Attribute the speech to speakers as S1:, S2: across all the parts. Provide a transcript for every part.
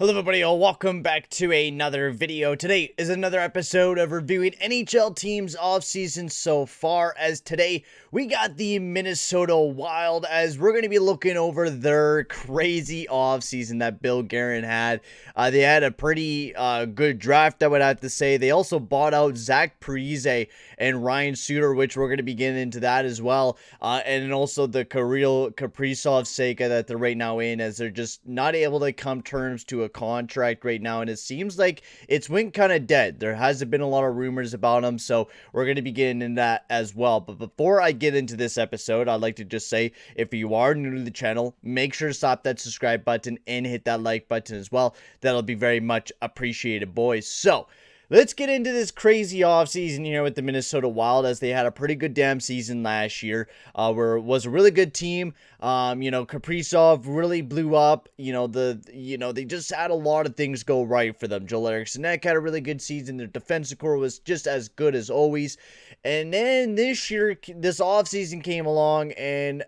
S1: Hello everybody, welcome back to another video. Today is another episode of reviewing NHL teams offseason so far. As today, we got the Minnesota Wild as we're going to be looking over their crazy offseason that Bill Guerin had. They had a pretty good draft, I would have to say. They also bought out Zach Parise and Ryan Suter, which we're going to be getting into that as well. And also the Kaprizov saga that they're right now in, as they're just not able to come terms to a contract right now, and it seems like it's went kind of dead. There hasn't been a lot of rumors about him, so we're going to be getting into that as well. But before I get into this episode, I'd like to just say, if you are new to the channel, make sure to slap that subscribe button and hit that like button as well. That'll be very much appreciated, boys. So let's get into this crazy offseason here with the Minnesota Wild, as they had a pretty good damn season last year. Where it was a really good team. Kaprizov really blew up. They just had a lot of things go right for them. Joel Erickson had a really good season. Their defensive core was just as good as always. And then this year, this offseason came along, and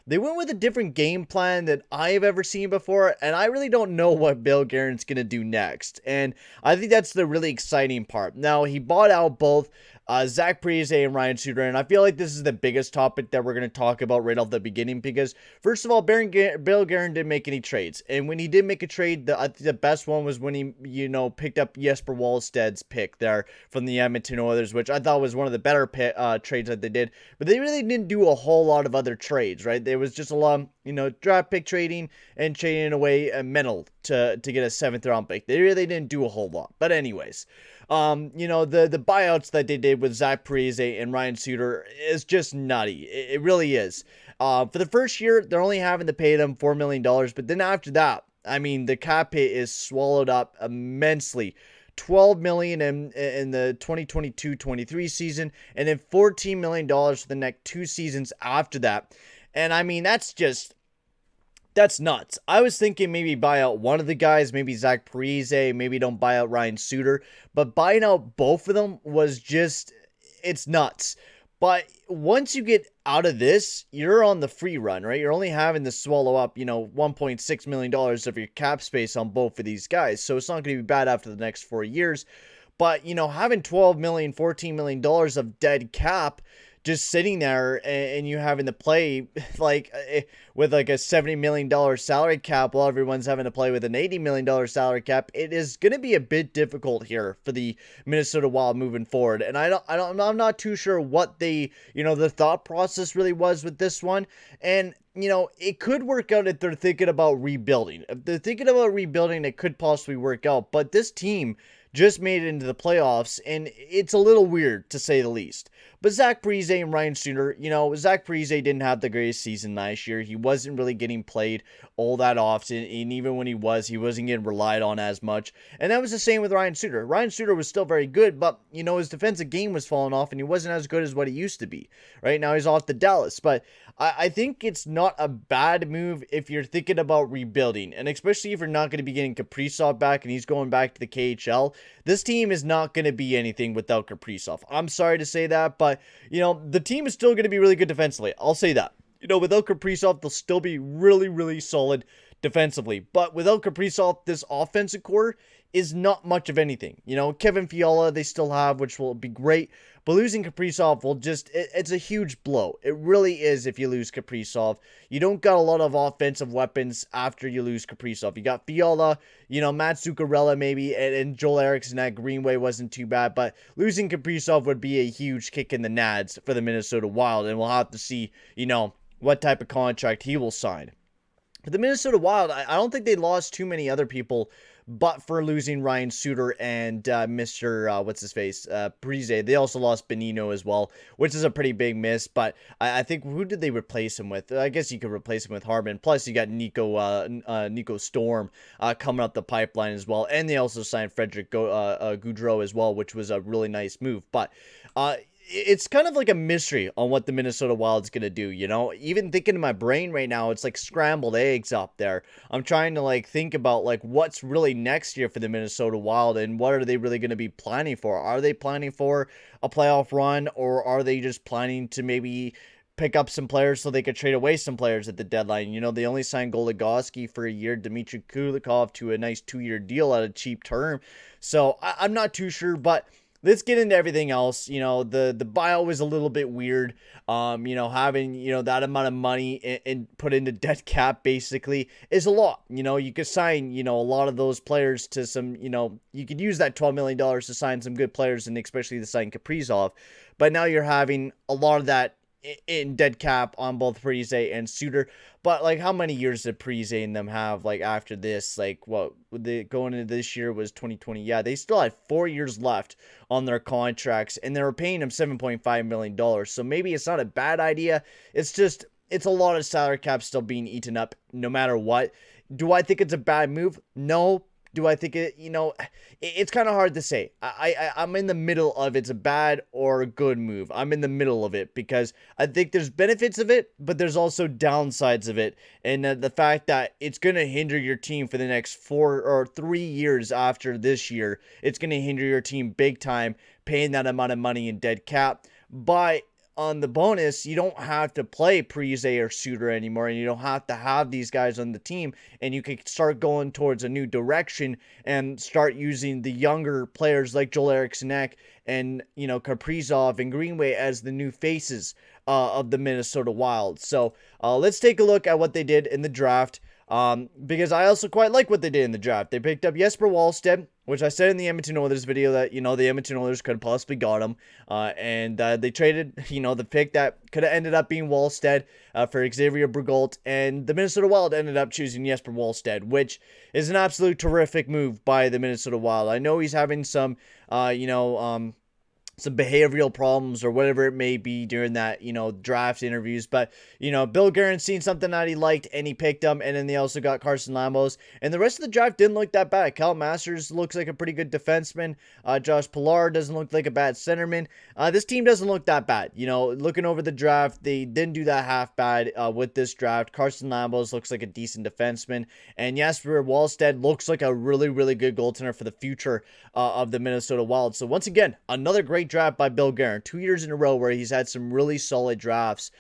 S1: they went with a different game plan that I have ever seen before, and I really don't know what Bill Guerin's going to do next. And I think that's the really exciting part. Now, he bought out both Zach Parise and Ryan Suter, and I feel like this is the biggest topic that we're going to talk about right off the beginning, because first of all, Bill Guerin didn't make any trades, and when he did make a trade, I think the best one was when he picked up Jesper Wallsted's pick there from the Edmonton Oilers, which I thought was one of the better trades that they did. But they really didn't do a whole lot of other trades, right? There was just a lot, draft pick trading and trading away a mental to get a 7th round pick. They really didn't do a whole lot. But anyways, the buyouts that they did with Zach Parise and Ryan Suter is just nutty. It really is. For the first year, they're only having to pay them $4 million. But then after that, I mean, the cap hit is swallowed up immensely. $12 million in the 2022-23 season, and then $14 million for the next 2 seasons after that. And I mean, that's nuts. I was thinking maybe buy out one of the guys, maybe Zach Parise, maybe don't buy out Ryan Suter, but buying out both of them was just, it's nuts. But once you get out of this, you're on the free run, right? You're only having to swallow up, $1.6 million of your cap space on both of these guys. So it's not going to be bad after the next 4 years. But, having $12 million, $14 million of dead cap just sitting there, and you having to play with a $70 million salary cap while everyone's having to play with an $80 million salary cap, it is going to be a bit difficult here for the Minnesota Wild moving forward. And I'm not too sure what the thought process really was with this one. And it could work out if they're thinking about rebuilding. If they're thinking about rebuilding, it could possibly work out. But this team just made it into the playoffs, and it's a little weird, to say the least. But Zach Parise and Ryan Suter, Zach Parise didn't have the greatest season last year. He wasn't really getting played all that often, and even when he wasn't getting relied on as much. And that was the same with Ryan Suter. Ryan Suter was still very good, but, his defensive game was falling off, and he wasn't as good as what he used to be. Right now, he's off to Dallas. But I think it's not a bad move if you're thinking about rebuilding, and especially if you're not going to be getting Kaprizov back and he's going back to the KHL. This team is not going to be anything without Kaprizov. I'm sorry to say that, but, the team is still going to be really good defensively. I'll say that. Without Kaprizov, they'll still be really, really solid defensively. But without Kaprizov, this offensive core is not much of anything. Kevin Fiala they still have, which will be great. But losing Kaprizov will it's a huge blow. It really is if you lose Kaprizov. You don't got a lot of offensive weapons after you lose Kaprizov. You got Fiala, Matt Zuccarello maybe, and Joel Erickson at Greenway wasn't too bad. But losing Kaprizov would be a huge kick in the nads for the Minnesota Wild. And we'll have to see, what type of contract he will sign. But the Minnesota Wild, I don't think they lost too many other people, but for losing Ryan Suter and Mr. What's-his-face, Parise. They also lost Benino as well, which is a pretty big miss. But I think, who did they replace him with? I guess you could replace him with Harman. Plus, you got Nico Storm coming up the pipeline as well. And they also signed Frederick Goudreau as well, which was a really nice move. But it's kind of like a mystery on what the Minnesota Wild's going to do, Even thinking in my brain right now, it's like scrambled eggs up there. I'm trying to, think about, what's really next year for the Minnesota Wild, and what are they really going to be planning for? Are they planning for a playoff run, or are they just planning to maybe pick up some players so they could trade away some players at the deadline. You know, they only signed Goligoski for a year, Dimitri Kulakov to a nice 2-year deal at a cheap term. So I'm not too sure, but let's get into everything else. You know, the buyout was a little bit weird. You know, having, you know, that amount of money and put into dead cap basically is a lot. You know, you could sign, you know, a lot of those players to some, you know, you could use that $12 million to sign some good players, and especially to sign Kaprizov. But now you're having a lot of that in dead cap on both Parise and Suter. But like, how many years did Parise and them have like after this? Like, what they going into this year was 2020. Yeah, they still had 4 years left on their contracts, and they were paying him $7.5 million. So maybe it's not a bad idea. It's just, it's a lot of salary cap still being eaten up no matter what. Do I think it's a bad move? No. Do I think it, you know, it's kind of hard to say. I'm in the middle of it's a bad or a good move. I'm in the middle of it because I think there's benefits of it, but there's also downsides of it. And the fact that it's going to hinder your team for the next 4 or 3 years after this year, it's going to hinder your team big time, paying that amount of money in dead cap. But on the bonus, you don't have to play Parise or Suter anymore, and you don't have to have these guys on the team, and you can start going towards a new direction and start using the younger players like Joel Erickson and, you know, Kaprizov and Greenway as the new faces of the Minnesota Wild. So let's take a look at what they did in the draft. Because I also quite like what they did in the draft. They picked up Jesper Wallstedt, which I said in the Edmonton Oilers video that, you know, the Edmonton Oilers could have possibly got him. And they traded, you know, the pick that could have ended up being Wallstedt for Xavier Bourgault. And the Minnesota Wild ended up choosing Jesper Wallstedt, which is an absolute terrific move by the Minnesota Wild. I know he's having some, some behavioral problems or whatever it may be during that, you know, draft interviews. But, you know, Bill Guerin seen something that he liked and he picked him. And then they also got Carson Lambos. And the rest of the draft didn't look that bad. Cal Masters looks like a pretty good defenseman. Josh Pilar doesn't look like a bad centerman. This team doesn't look that bad. You know, looking over the draft, they didn't do that half bad with this draft. Carson Lambos looks like a decent defenseman. And Jesper Wallstedt looks like a really, really good goaltender for the future of the Minnesota Wild. So once again, another great draft by Bill Guerin. 2 years in a row where he's had some really solid drafts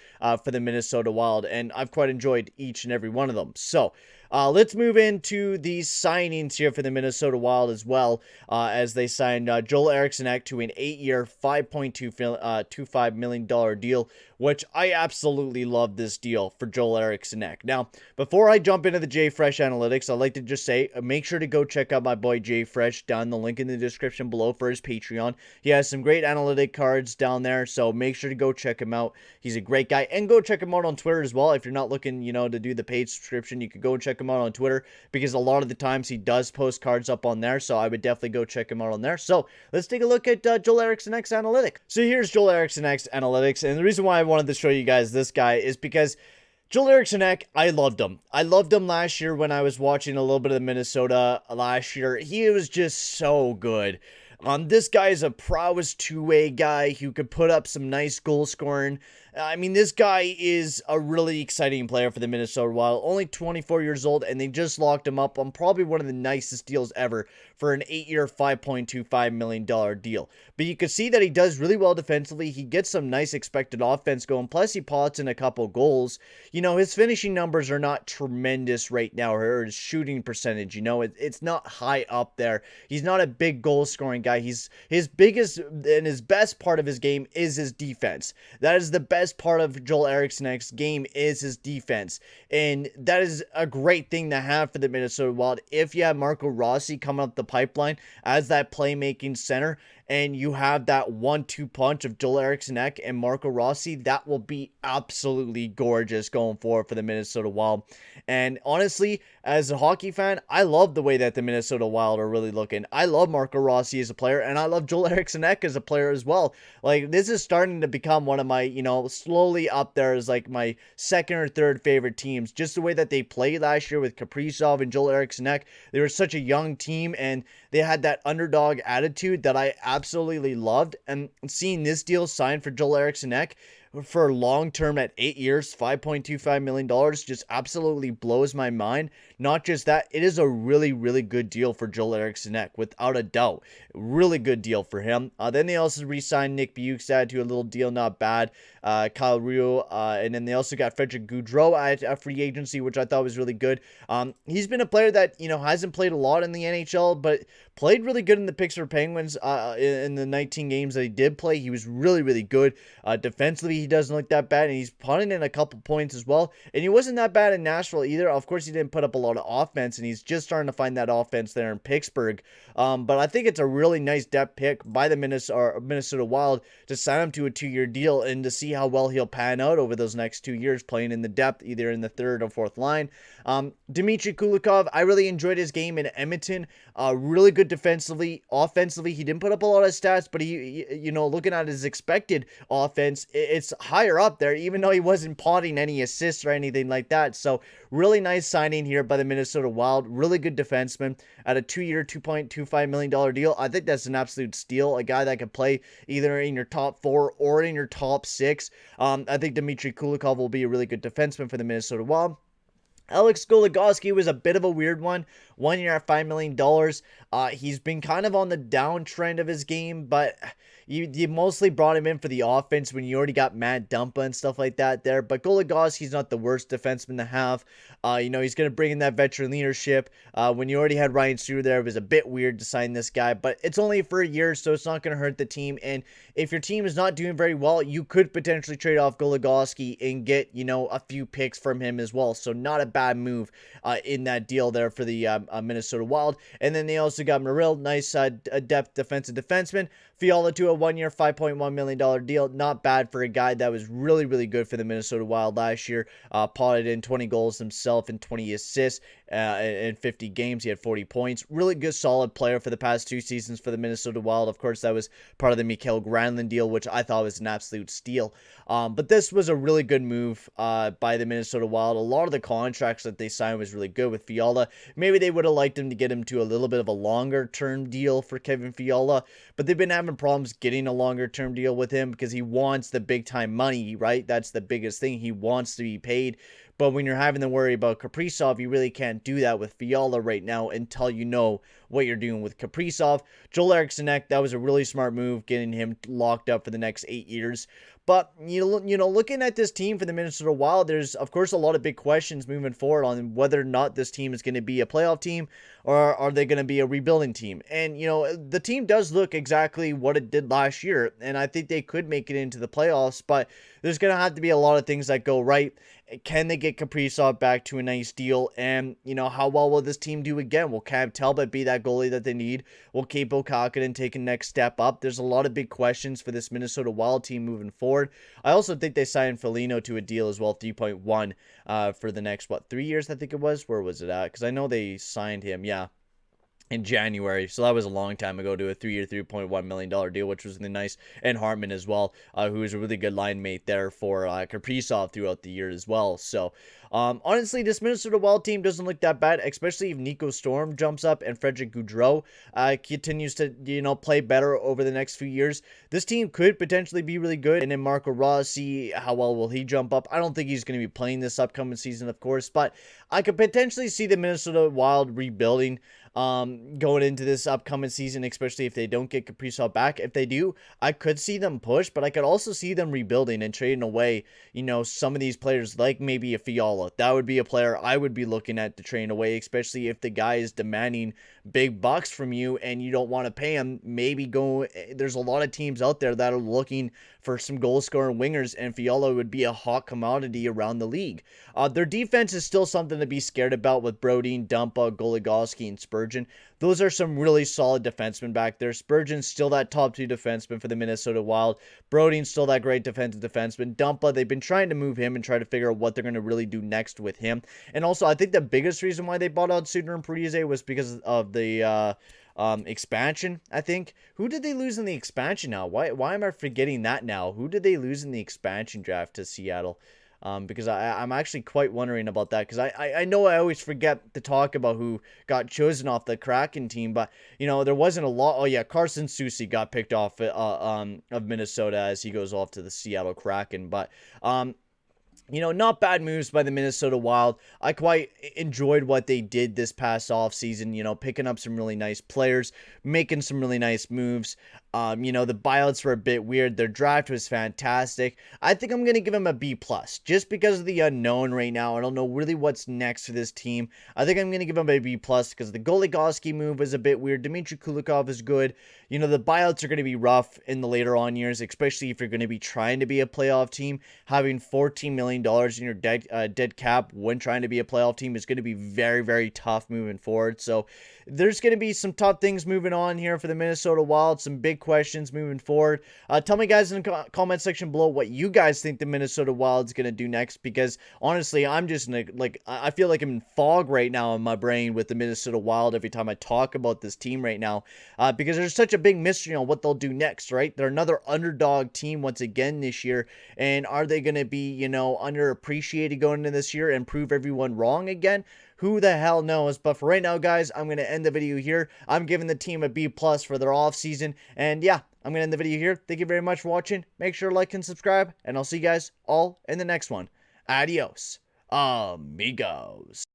S1: for the Minnesota Wild, and I've quite enjoyed each and every one of them. So let's move into these signings here for the Minnesota Wild as well, as they signed Joel Erickson to an 8-year, $5.25 million deal, which I absolutely love this deal for Joel Erickson. Now, before I jump into the Jfresh analytics, I'd like to just say, make sure to go check out my boy Jfresh down the link in the description below for his Patreon. He has some great analytic cards down there, so make sure to go check him out. He's a great guy, and go check him out on Twitter as well. If you're not looking, you know, to do the paid subscription, you could go and check him out on Twitter, because a lot of the times he does post cards up on there, so I would definitely go check him out on there. So let's take a look at Joel Erickson analytics. So here's Joel Erickson analytics, and the reason why I wanted to show you guys this guy is because Joel Erickson, I loved him. I loved him last year when I was watching a little bit of Minnesota last year. He was just so good. This guy is a prowess two-way guy who could put up some nice goal scoring. I mean, this guy is a really exciting player for the Minnesota Wild. Only 24 years old, and they just locked him up on probably one of the nicest deals ever for an 8-year, $5.25 million deal. But you can see that he does really well defensively. He gets some nice expected offense going. Plus, he pots in a couple goals. You know, his finishing numbers are not tremendous right now, or his shooting percentage. You know, it's not high up there. He's not a big goal-scoring guy. His biggest and his best part of his game is his defense. That is the best part of Joel Erickson's game, is his defense, and that is a great thing to have for the Minnesota Wild. If you have Marco Rossi coming up the pipeline as that playmaking center, and you have that 1-2 punch of Joel Erickson and Marco Rossi, that will be absolutely gorgeous going forward for the Minnesota Wild. And honestly, as a hockey fan, I love the way that the Minnesota Wild are really looking. I love Marco Rossi as a player, and I love Joel Erickson as a player as well. Like, this is starting to become one of my, you know, slowly up there as like my second or third favorite teams. Just the way that they played last year with Kaprizov and Joel Erickson. They were such a young team, and they had that underdog attitude that I absolutely loved. And seeing this deal signed for Joel Erickson for long term at 8 years, $5.25 million, just absolutely blows my mind. not just that, it is a really, really good deal for Joel Erickson, without a doubt. Really good deal for him. Then they also re-signed Nick Bukestad to a little deal, not bad. Kyle Ryu, and then they also got Frederick Goudreau at free agency, which I thought was really good. He's been a player that, hasn't played a lot in the NHL, but played really good in the Pittsburgh Penguins in the 19 games that he did play. He was really, really good. Defensively, he doesn't look that bad, and he's putting in a couple points as well. And he wasn't that bad in Nashville either. Of course, he didn't put up a lot of offense, and he's just starting to find that offense there in Pittsburgh. But I think it's a really nice depth pick by the Minnesota Wild to sign him to a 2-year deal and to see how well he'll pan out over those next 2 years playing in the depth, either in the third or fourth line. Dimitri Kulakov, I really enjoyed his game in Edmonton. Really good defensively. Offensively, he didn't put up a lot of stats, but he looking at his expected offense, it's higher up there, even though he wasn't potting any assists or anything like that. So really nice signing here by the Minnesota Wild. Really good defenseman at a 2-year, $2.25 million deal. I think that's an absolute steal. A guy that could play either in your top 4 or in your top 6. I think Dimitri Kulakov will be a really good defenseman for the Minnesota Wild. Alex Goligoski was a bit of a weird one. 1 year at $5 million. He's been kind of on the downtrend of his game, but you mostly brought him in for the offense when you already got Matt Dumpa and stuff like that there. But Goligoski's not the worst defenseman to have. He's going to bring in that veteran leadership. When you already had Ryan Suter there, it was a bit weird to sign this guy, but it's only for a year, so it's not going to hurt the team. And if your team is not doing very well, you could potentially trade off Goligoski and get, a few picks from him as well. So not a bad move in that deal there for the Minnesota Wild. And then they also got Merrill, nice depth defensive defenseman. Fiala to a 1-year, $5.1 million deal. Not bad for a guy that was really, really good for the Minnesota Wild last year. Potted in 20 goals himself and 20 assists in 50 games. He had 40 points. Really good, solid player for the past 2 seasons for the Minnesota Wild. Of course, that was part of the Mikael Granlund deal, which I thought was an absolute steal. But this was a really good move by the Minnesota Wild. A lot of the contracts that they signed was really good with Fiala. Maybe they would have liked him to get him to a little bit of a longer-term deal for Kevin Fiala, but they've been having problems getting a longer-term deal with him because he wants the big-time money, right? That's the biggest thing. He wants to be paid. But when you're having to worry about Kaprizov, you really can't do that with Fiala right now until you know what you're doing with Kaprizov. Joel Erickson, that was a really smart move, getting him locked up for the next 8 years. But, looking at this team for the Minnesota Wild, there's, of course, a lot of big questions moving forward on whether or not this team is going to be a playoff team or are they going to be a rebuilding team. And, the team does look exactly what it did last year, and I think they could make it into the playoffs, but there's going to have to be a lot of things that go right. Can they get Kaprizov back to a nice deal? And, how well will this team do again? Will Cam Talbot be that goalie that they need? Will Kaapo Kähkönen take a next step up? There's a lot of big questions for this Minnesota Wild team moving forward. I also think they signed Foligno to a deal as well, 3.1 for the next, 3 years, I think it was? Where was it at? Because I know they signed him, in January, so that was a long time ago, to a 3-year, $3.1 million deal, which was really nice. And Hartman as well, who was a really good line mate there for Kaprizov throughout the year as well. So, honestly, this Minnesota Wild team doesn't look that bad, especially if Nico Storm jumps up and Frederick Goudreau continues to, play better over the next few years. This team could potentially be really good. And then Marco Rossi, how well will he jump up? I don't think he's going to be playing this upcoming season, of course, but I could potentially see the Minnesota Wild rebuilding going into this upcoming season, especially if they don't get Kaprizov back. If they do, I could see them push, but I could also see them rebuilding and trading away, some of these players, like maybe a Fiala. That would be a player I would be looking at to trade away, especially if the guy is demanding big bucks from you and you don't want to pay him. Maybe there's a lot of teams out there that are looking for some goal-scoring wingers, and Fiala would be a hot commodity around the league. Their defense is still something to be scared about with Brodin, Dumpa, Goligoski, and Spurgeon. Those are some really solid defensemen back there. Spurgeon's still that top 2 defenseman for the Minnesota Wild. Brodin's still that great defensive defenseman. Dumpa, they've been trying to move him and try to figure out what they're going to really do next with him. And also, I think the biggest reason why they bought out Suter and Parise was because of the expansion, I think. Who did they lose in the expansion now? Why am I forgetting that now? Who did they lose in the expansion draft to Seattle? Because I'm actually quite wondering about that, because I know I always forget to talk about who got chosen off the Kraken team, but, there wasn't a lot. Oh, yeah, Carson Soucy got picked off of Minnesota as he goes off to the Seattle Kraken, but not bad moves by the Minnesota Wild. I quite enjoyed what they did this past offseason, picking up some really nice players, making some really nice moves. The buyouts were a bit weird. Their draft was fantastic. I think I'm going to give them a B+, just because of the unknown right now. I don't know really what's next for this team. I think I'm going to give them a B+, because the Goligoski move was a bit weird. Dimitri Kulakov is good. The buyouts are going to be rough in the later on years, especially if you're going to be trying to be a playoff team. Having $14 million in your dead cap when trying to be a playoff team is going to be very, very tough moving forward. So there's going to be some tough things moving on here for the Minnesota Wild, some big questions moving forward. Tell me guys in the comment section below what you guys think the Minnesota Wild's going to do next, because honestly, I'm just I feel like I'm in fog right now in my brain with the Minnesota Wild every time I talk about this team right now, because there's such a big mystery on what they'll do next, right? They're another underdog team once again this year, and are they going to be, underappreciated going into this year and prove everyone wrong again? Who the hell knows? But for right now, guys, I'm going to end the video here. I'm giving the team a B+ for their offseason. And yeah, I'm going to end the video here. Thank you very much for watching. Make sure to like and subscribe. And I'll see you guys all in the next one. Adios, amigos.